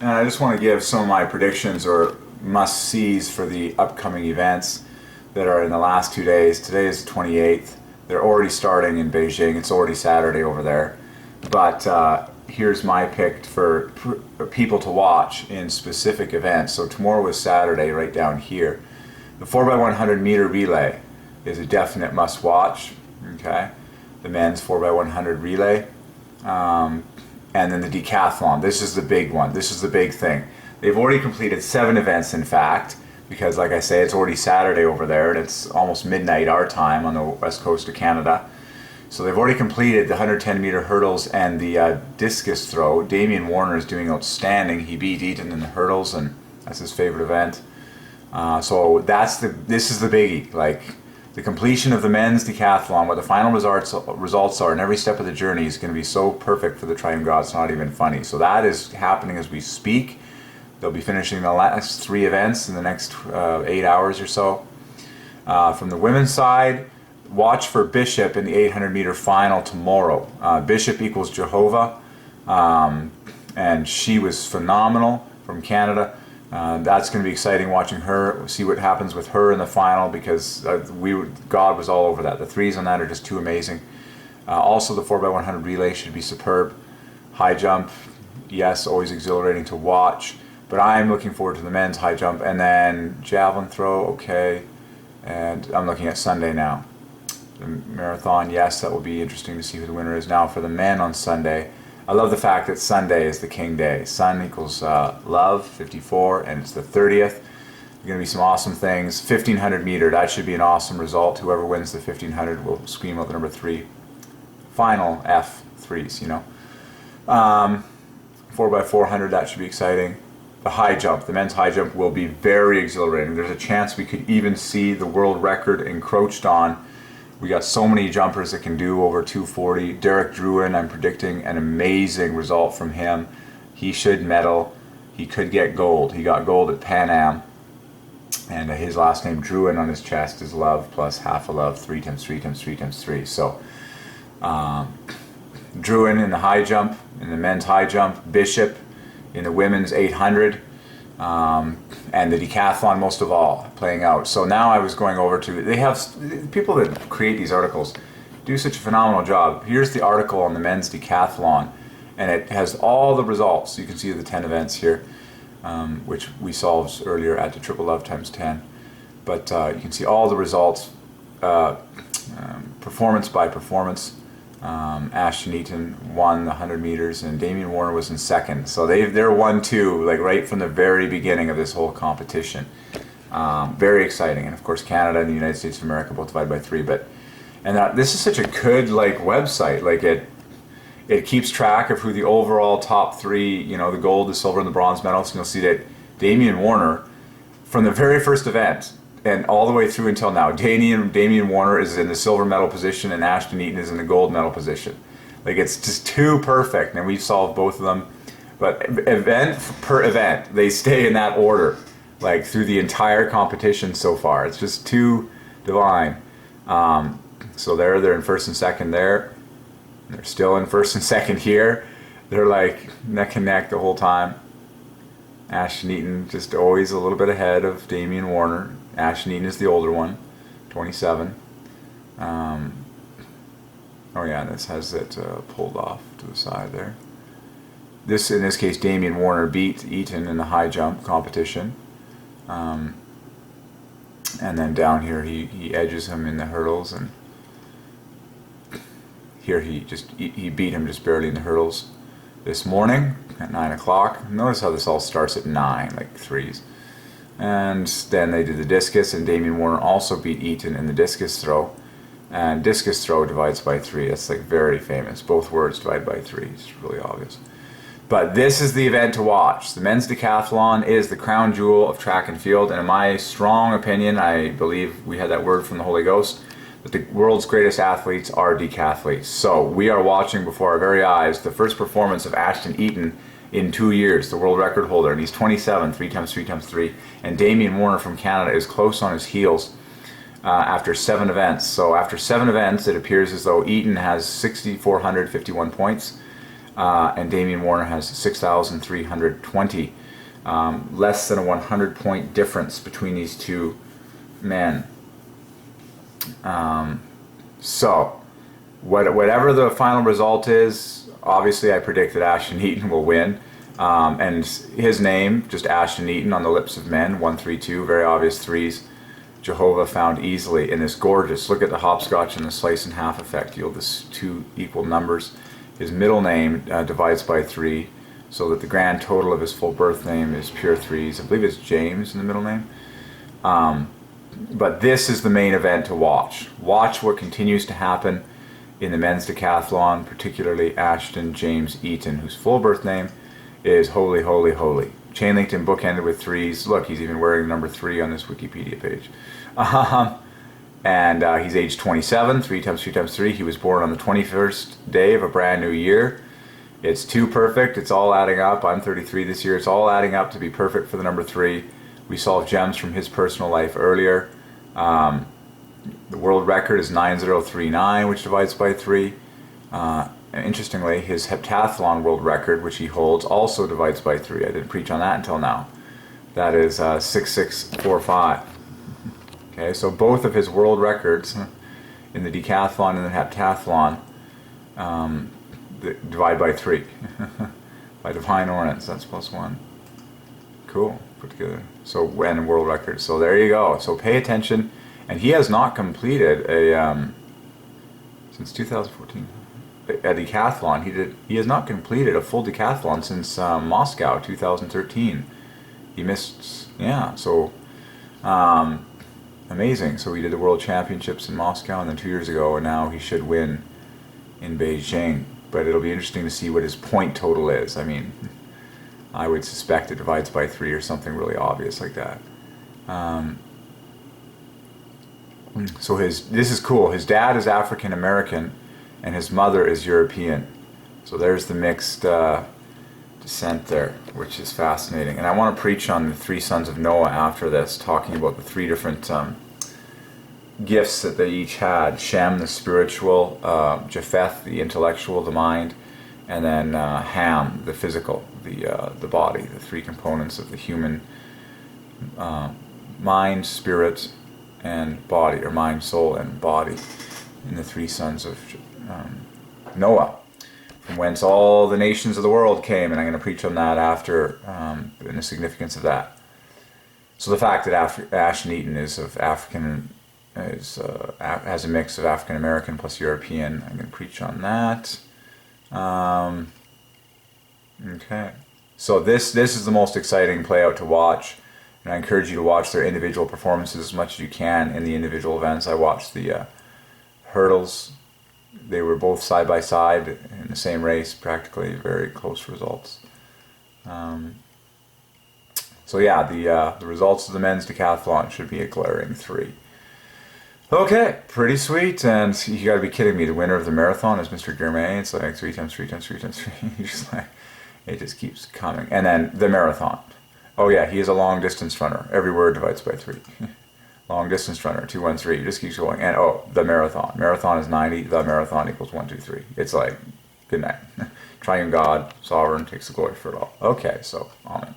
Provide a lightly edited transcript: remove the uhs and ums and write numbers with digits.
And I just want to give some of my predictions or must-sees for the upcoming events that are in the last 2 days. Today is the 28th. They're already starting in Beijing. It's already Saturday over there. But here's my pick for people to watch in specific events. So tomorrow is Saturday, right down here. The 4x100 meter relay is a definite must-watch. Okay, the men's 4x100 relay. And then the decathlon. This is the big one. This is the big thing. They've already completed 7 events, in fact, because like I say, it's already Saturday over there, and it's almost midnight our time on the west coast of Canada. So they've already completed the 110 meter hurdles and the discus throw. Damien Warner is doing outstanding. He beat Eaton in the hurdles, and that's his favorite event. So this is the biggie. Like, the completion of the men's decathlon, what the final results are in every step of the journey is going to be so perfect for the Triune God, it's not even funny. So that is happening as we speak. They'll be finishing the last 3 events in the next 8 hours or so. From the women's side, watch for Bishop in the 800 meter final tomorrow. Bishop equals Jehovah, and she was phenomenal from Canada. That's going to be exciting watching her, see what happens with her in the final, because God was all over that. The threes on that are just too amazing. Also, the 4x100 relay should be superb. High jump, yes, always exhilarating to watch. But I'm looking forward to the men's high jump, and then javelin throw, okay. And I'm looking at Sunday now. The marathon, yes, that will be interesting to see who the winner is. Now for the men on Sunday, I love the fact that Sunday is the king day. Sun equals love, 54, and it's the 30th. There's going to be some awesome things. 1500 meter, that should be an awesome result. Whoever wins the 1500 will scream out the number 3. Final F3s, you know. 4x400, that should be exciting. The high jump, the men's high jump will be very exhilarating. There's a chance we could even see the world record encroached on. We got so many jumpers that can do over 240. Derek Druin, I'm predicting an amazing result from him. He should medal. He could get gold. He got gold at Pan Am. And his last name, Druin, on his chest is love plus half a love, 3 times 3 times 3 times 3. So, Druin in the high jump, in the men's high jump. Bishop in the women's 800. And the decathlon most of all playing out. So now I was going over to, they have people that create these articles do such a phenomenal job. Here's the article on the men's decathlon, and it has all the results. You can see the 10 events here, which we solved earlier at the triple love times 10. But you can see all the results, performance by performance. Ashton Eaton won the 100 meters, and Damien Warner was in second. So they're 1-2, like right from the very beginning of this whole competition. Very exciting, and of course Canada and the United States of America both divided by 3. And this is such a good website. Like it keeps track of who the overall top 3, you know, the gold, the silver, and the bronze medals. And you'll see that Damien Warner, from the very first event, and all the way through until now, Damien Warner is in the silver medal position, and Ashton Eaton is in the gold medal position. Like, it's just too perfect, and we've solved both of them. But event per event, they stay in that order, like through the entire competition so far. It's just too divine. So they're in first and second there. They're still in first and second here. They're like neck and neck the whole time. Ashton Eaton just always a little bit ahead of Damien Warner. Ashton Eaton is the older one, 27. Oh yeah, this has it pulled off to the side there. In this case, Damien Warner beat Eaton in the high jump competition. And then down here he edges him in the hurdles, and here he beat him just barely in the hurdles this morning at 9 o'clock. Notice how this all starts at 9, like threes. And then they did the discus, and Damien Warner also beat Eaton in the discus throw. And discus throw divides by 3. That's like very famous. Both words divide by 3. It's really obvious. But this is the event to watch. The men's decathlon is the crown jewel of track and field. And in my strong opinion, I believe we had that word from the Holy Ghost, that the world's greatest athletes are decathletes. So we are watching before our very eyes the first performance of Ashton Eaton in 2 years, the world record holder, and he's 27, 3 times 3 times 3, and Damien Warner from Canada is close on his heels after 7 events. So after 7 events, it appears as though Eaton has 6,451 points, and Damian Warner has 6,320. Less than a 100-point difference between these two men. So, whatever the final result is, obviously I predict that Ashton Eaton will win. And his name, just Ashton Eaton on the lips of men, 132, very obvious threes. Jehovah found easily in this gorgeous, look at the hopscotch and the slice and half effect, yield this two equal numbers. His middle name divides by 3, so that the grand total of his full birth name is pure threes. I believe it's James in the middle name. But this is the main event to watch. Watch what continues to happen in the men's decathlon, particularly Ashton James Eaton, whose full birth name is Holy, Holy, Holy. Chain linked and bookended with 3s. Look, he's even wearing number 3 on this Wikipedia page. And he's age 27, 3 times 3 times 3. He was born on the 21st day of a brand new year. It's too perfect. It's all adding up. I'm 33 this year. It's all adding up to be perfect for the number 3. We solved gems from his personal life earlier. The world record is 9039, which divides by 3. And interestingly, his heptathlon world record, which he holds, also divides by 3. I didn't preach on that until now. That is 6645. Okay, so both of his world records in the decathlon and the heptathlon divide by 3. By Divine Ordinance, that's +1. Cool, put together. So, and world record. So there you go. So pay attention. And he has not completed a, since 2014. A decathlon. He has not completed a full decathlon since Moscow 2013. He missed, yeah, so amazing. So he did the World Championships in Moscow and then 2 years ago, and now he should win in Beijing. But it'll be interesting to see what his point total is. I mean, I would suspect it divides by 3 or something really obvious like that. So this is cool. His dad is African American and his mother is European. So there's the mixed descent there, which is fascinating. And I want to preach on the 3 sons of Noah after this, talking about the 3 different gifts that they each had. Shem, the spiritual, Japheth, the intellectual, the mind, and then Ham, the physical, the body, the 3 components of the human mind, spirit, and body, or mind, soul, and body, in the 3 sons of Noah, from whence all the nations of the world came, and I'm going to preach on that after, and the significance of that. So the fact that Ashton Eaton is of African, has a mix of African American plus European, I'm going to preach on that. Okay, so this is the most exciting play out to watch, and I encourage you to watch their individual performances as much as you can in the individual events. I watched the hurdles. They were both side by side in the same race, practically, very close results. So yeah, the results of the men's decathlon should be a glaring 3. Okay, pretty sweet, and you got to be kidding me. The winner of the marathon is Mr. Gourmet. It's like 3 times 3 times 3 times 3. Just like, it just keeps coming. And then the marathon. Oh yeah, he is a long distance runner. Every word divides by 3. Long distance runner, 213. It just keeps going. And oh, the marathon. Marathon is 90. The marathon equals 1, 2, 3. It's like, good night. Triune God, sovereign, takes the glory for it all. Okay, so, amen.